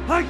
I'm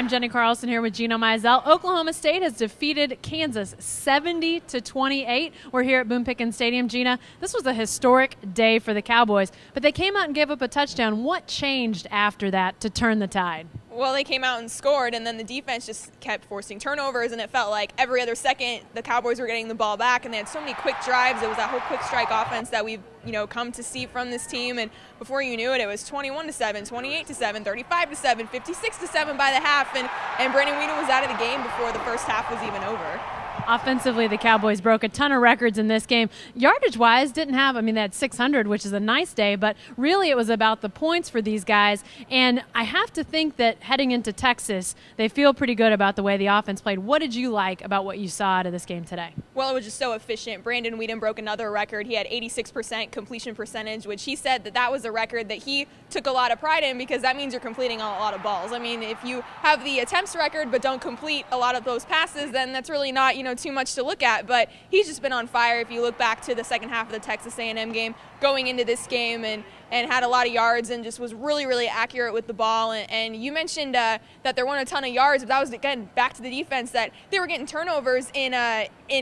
Jenni Carlson here with Gina Mizell. Oklahoma State has defeated Kansas 70-28. We're here at Boone Pickens Stadium. Gina, this was a historic day for the Cowboys, but they came out and gave up a touchdown. What changed after that to turn the tide? Well, they came out and scored, and then the defense just kept forcing turnovers, and it felt like every other second the Cowboys were getting the ball back, and they had so many quick drives. It was that whole quick strike offense that we've come to see from this team, and before you knew it, it was 21-7, 28-7, 35-7, 56-7 by the half, and Brandon Weeden was out of the game before the first half was even over. Offensively, the Cowboys broke a ton of records in this game. Yardage-wise, they had 600, which is a nice day, but really it was about the points for these guys. And I have to think that heading into Texas, they feel pretty good about the way the offense played. What did you like about what you saw out of this game today? Well, it was just so efficient. Brandon Weeden broke another record. He had 86% completion percentage, which he said that was a record that he took a lot of pride in because that means you're completing a lot of balls. I mean, if you have the attempts record but don't complete a lot of those passes, then that's really not, too much to look at, but he's just been on fire. If you look back to the second half of the Texas A&M game, going into this game and had a lot of yards and just was really, really accurate with the ball. And you mentioned that there weren't a ton of yards, but that was, again, back to the defense that they were getting turnovers in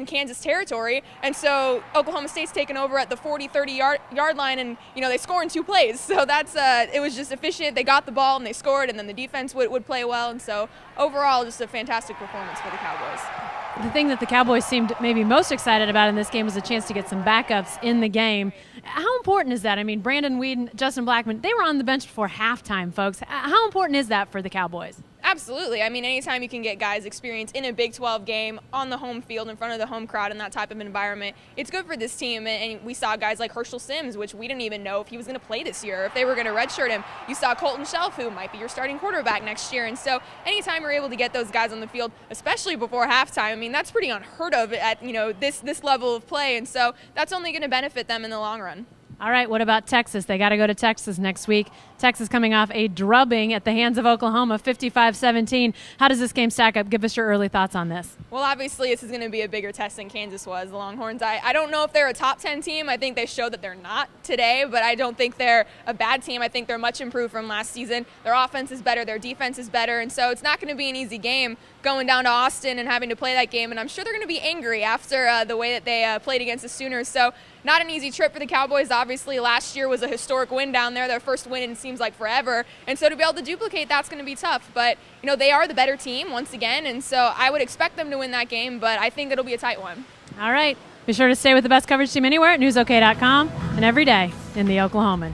Kansas territory. And so Oklahoma State's taken over at the 40-30 yard line, and, they score in 2 plays. So that's it was just efficient. They got the ball and they scored, and then the defense would play well. And so overall, just a fantastic performance for the Cowboys. The thing that the Cowboys seemed maybe most excited about in this game was a chance to get some backups in the game. How important is that? I mean, Brandon Weeden, Justin Blackman, they were on the bench before halftime, folks. How important is that for the Cowboys? Absolutely. I mean, anytime you can get guys experience in a Big 12 game on the home field in front of the home crowd in that type of environment, it's good for this team. And we saw guys like Herschel Sims, which we didn't even know if he was going to play this year, if they were going to redshirt him. You saw Colton Shelf, who might be your starting quarterback next year. And so anytime you're able to get those guys on the field, especially before halftime, I mean, that's pretty unheard of at, this level of play. And so that's only going to benefit them in the long run. All right, what about Texas? They got to go to Texas next week. Texas coming off a drubbing at the hands of Oklahoma, 55-17. How does this game stack up? Give us your early thoughts on this. Well, obviously, this is going to be a bigger test than Kansas was. The Longhorns, I don't know if they're a top 10 team. I think they showed that they're not today, but I don't think they're a bad team. I think they're much improved from last season. Their offense is better. Their defense is better. And so it's not going to be an easy game going down to Austin and having to play that game. And I'm sure they're going to be angry after the way that they played against the Sooners. So not an easy trip for the Cowboys. Obviously, last year was a historic win down there, their first win in seems like forever. And so to be able to duplicate, that's going to be tough. But, they are the better team once again. And so I would expect them to win that game, but I think it'll be a tight one. All right. Be sure to stay with the best coverage team anywhere at newsok.com and every day in the Oklahoman.